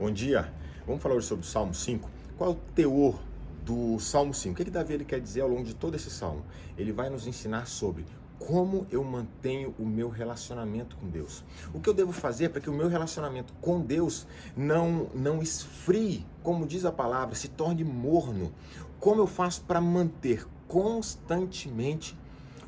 Bom dia, vamos falar hoje sobre o Salmo 5. Qual é o teor do Salmo 5? O que Davi ele quer dizer ao longo de todo esse Salmo? Ele vai nos ensinar sobre como eu mantenho o meu relacionamento com Deus. O que eu devo fazer para que o meu relacionamento com Deus não esfrie, como diz a palavra, se torne morno. Como eu faço para manter constantemente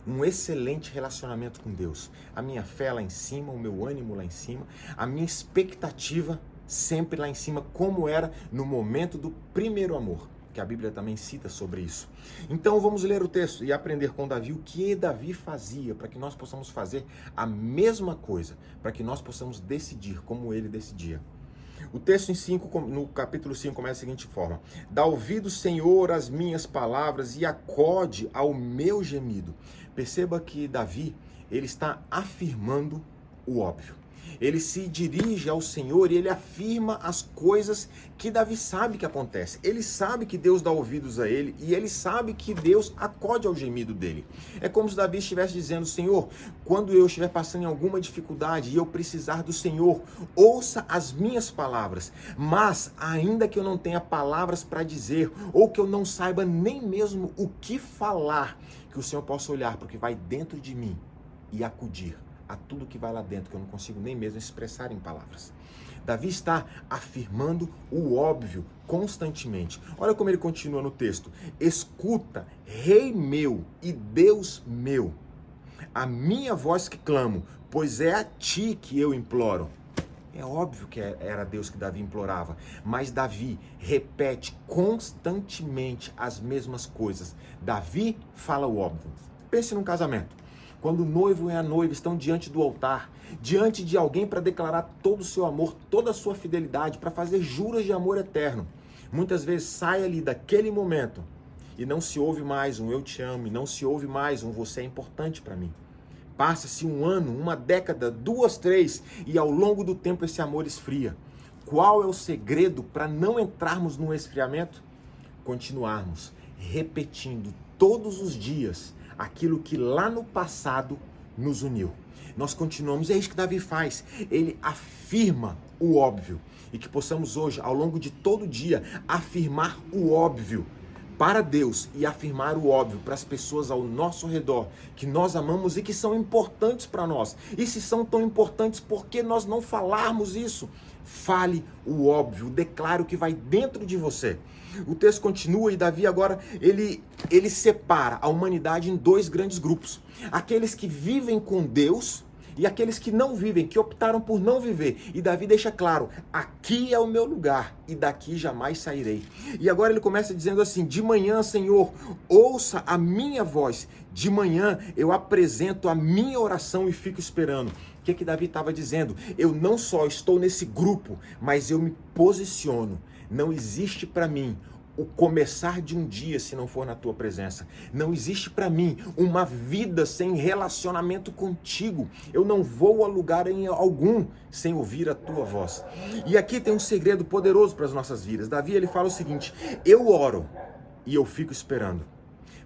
um excelente relacionamento com Deus? A minha fé lá em cima, o meu ânimo lá em cima, a minha expectativa sempre lá em cima, como era no momento do primeiro amor, que a Bíblia também cita sobre isso. Então vamos ler o texto e aprender com Davi o que Davi fazia, para que nós possamos fazer a mesma coisa, para que nós possamos decidir como ele decidia. O texto no capítulo 5 começa da seguinte forma: dá ouvido, Senhor, às minhas palavras e acode ao meu gemido. Perceba que Davi, ele está afirmando o óbvio. Ele se dirige ao Senhor e ele afirma as coisas que Davi sabe que acontece. Ele sabe que Deus dá ouvidos a ele e ele sabe que Deus acode ao gemido dele. É como se Davi estivesse dizendo: Senhor, quando eu estiver passando em alguma dificuldade e eu precisar do Senhor, ouça as minhas palavras. Mas, ainda que eu não tenha palavras para dizer ou que eu não saiba nem mesmo o que falar, que o Senhor possa olhar para o que vai dentro de mim e acudir a tudo que vai lá dentro, que eu não consigo nem mesmo expressar em palavras. Davi está afirmando o óbvio constantemente. Olha como ele continua no texto: escuta, Rei meu e Deus meu, a minha voz que clamo, pois é a ti que eu imploro. É óbvio que era Deus que Davi implorava, mas Davi repete constantemente as mesmas coisas. Davi fala o óbvio. Pense num casamento. Quando o noivo e a noiva estão diante do altar, diante de alguém para declarar todo o seu amor, toda a sua fidelidade, para fazer juras de amor eterno, muitas vezes sai ali daquele momento e não se ouve mais um eu te amo, e não se ouve mais um você é importante para mim. Passa-se um ano, uma década, 2, 3, e ao longo do tempo esse amor esfria. Qual é o segredo para não entrarmos num esfriamento? Continuarmos repetindo todos os dias aquilo que lá no passado nos uniu. Nós continuamos, é isso que Davi faz. Ele afirma o óbvio. E que possamos hoje, ao longo de todo dia, afirmar o óbvio para Deus e afirmar o óbvio para as pessoas ao nosso redor, que nós amamos e que são importantes para nós. E se são tão importantes, por que nós não falarmos isso? Fale o óbvio, declare o que vai dentro de você. O texto continua e Davi agora, ele separa a humanidade em 2 grandes grupos. Aqueles que vivem com Deus e aqueles que não vivem, que optaram por não viver. E Davi deixa claro: aqui é o meu lugar e daqui jamais sairei. E agora ele começa dizendo assim: de manhã, Senhor, ouça a minha voz. De manhã eu apresento a minha oração e fico esperando. O que Davi estava dizendo? Eu não só estou nesse grupo, mas eu me posiciono. Não existe para mim o começar de um dia se não for na tua presença. Não existe para mim uma vida sem relacionamento contigo. Eu não vou a lugar algum sem ouvir a tua voz. E aqui tem um segredo poderoso para as nossas vidas. Davi, ele fala o seguinte: eu oro e eu fico esperando.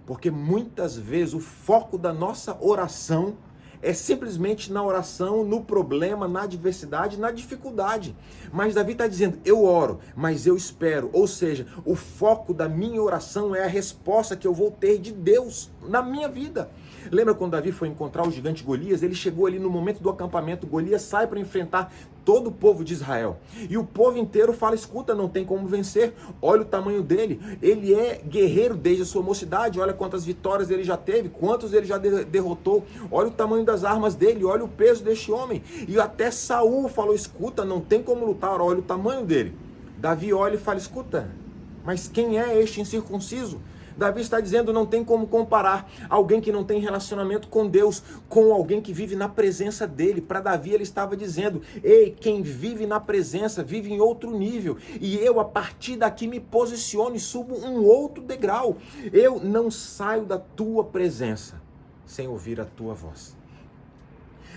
Porque muitas vezes o foco da nossa oração é simplesmente na oração, no problema, na adversidade, na dificuldade. Mas Davi está dizendo: eu oro, mas eu espero. Ou seja, o foco da minha oração é a resposta que eu vou ter de Deus na minha vida. Lembra quando Davi foi encontrar o gigante Golias? Ele chegou ali no momento do acampamento. Golias sai para enfrentar todo o povo de Israel. E o povo inteiro fala: escuta, não tem como vencer. Olha o tamanho dele. Ele é guerreiro desde a sua mocidade. Olha quantas vitórias ele já teve, quantos ele já derrotou. Olha o tamanho das armas dele, olha o peso deste homem. E até Saul falou: escuta, não tem como lutar, olha o tamanho dele. Davi olha e fala: escuta, mas quem é este incircunciso? Davi está dizendo: não tem como comparar alguém que não tem relacionamento com Deus com alguém que vive na presença dele. Para Davi ele estava dizendo: ei, quem vive na presença vive em outro nível. E eu, a partir daqui, me posiciono e subo um outro degrau. Eu não saio da tua presença sem ouvir a tua voz.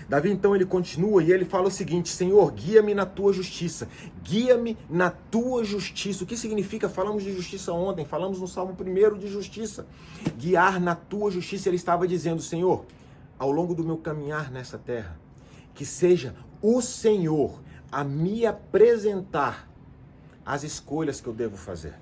Davi então ele continua e ele fala o seguinte: Senhor, guia-me na tua justiça, guia-me na tua justiça. O que significa? Falamos de justiça ontem, falamos no Salmo 1 de justiça. Guiar na tua justiça. Ele estava dizendo: Senhor, ao longo do meu caminhar nessa terra, que seja o Senhor a me apresentar as escolhas que eu devo fazer.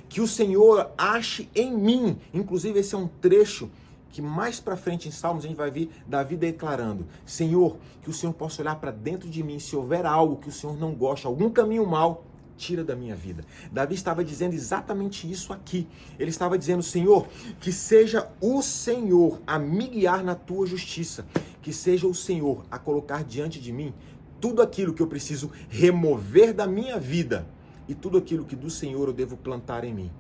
Que o Senhor ache em mim, inclusive esse é um trecho que mais para frente em Salmos a gente vai ver Davi declarando: Senhor, que o Senhor possa olhar para dentro de mim, se houver algo que o Senhor não gosta, algum caminho mau, tira da minha vida. Davi estava dizendo exatamente isso aqui. Ele estava dizendo: Senhor, que seja o Senhor a me guiar na tua justiça, que seja o Senhor a colocar diante de mim tudo aquilo que eu preciso remover da minha vida e tudo aquilo que do Senhor eu devo plantar em mim.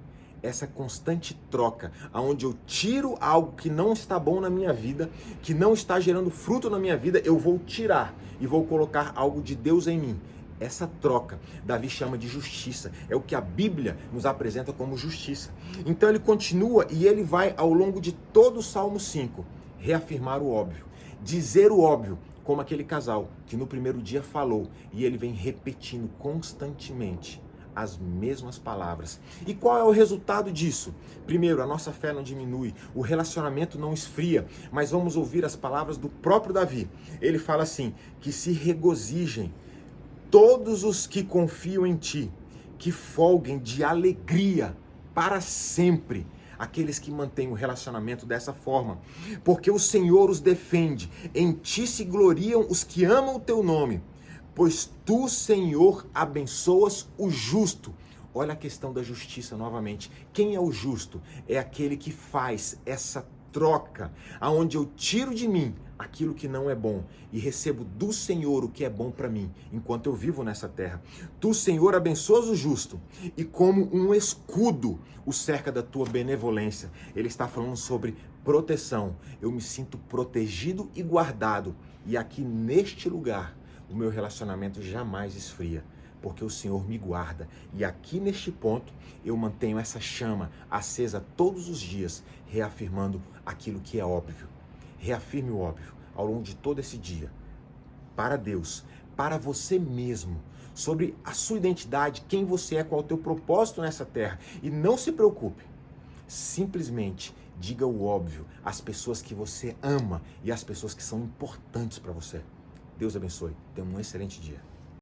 Essa constante troca, onde eu tiro algo que não está bom na minha vida, que não está gerando fruto na minha vida, eu vou tirar e vou colocar algo de Deus em mim. Essa troca, Davi chama de justiça, é o que a Bíblia nos apresenta como justiça. Então ele continua e ele vai ao longo de todo o Salmo 5 reafirmar o óbvio, dizer o óbvio, como aquele casal que no primeiro dia falou, e ele vem repetindo constantemente as mesmas palavras. E qual é o resultado disso? Primeiro, a nossa fé não diminui, o relacionamento não esfria, mas vamos ouvir as palavras do próprio Davi. Ele fala assim: que se regozijem todos os que confiam em ti, que folguem de alegria para sempre aqueles que mantêm o relacionamento dessa forma, porque o Senhor os defende, em ti se gloriam os que amam o teu nome, pois tu, Senhor, abençoas o justo. Olha a questão da justiça novamente. Quem é o justo? É aquele que faz essa troca, aonde eu tiro de mim aquilo que não é bom e recebo do Senhor o que é bom para mim, enquanto eu vivo nessa terra. Tu, Senhor, abençoas o justo e como um escudo o cerca da tua benevolência. Ele está falando sobre proteção. Eu me sinto protegido e guardado. E aqui neste lugar, o meu relacionamento jamais esfria, porque o Senhor me guarda. E aqui neste ponto, eu mantenho essa chama acesa todos os dias, reafirmando aquilo que é óbvio. Reafirme o óbvio ao longo de todo esse dia. Para Deus, para você mesmo, sobre a sua identidade, quem você é, qual é o teu propósito nessa terra. E não se preocupe, simplesmente diga o óbvio às pessoas que você ama e às pessoas que são importantes para você. Deus abençoe. Tenha um excelente dia.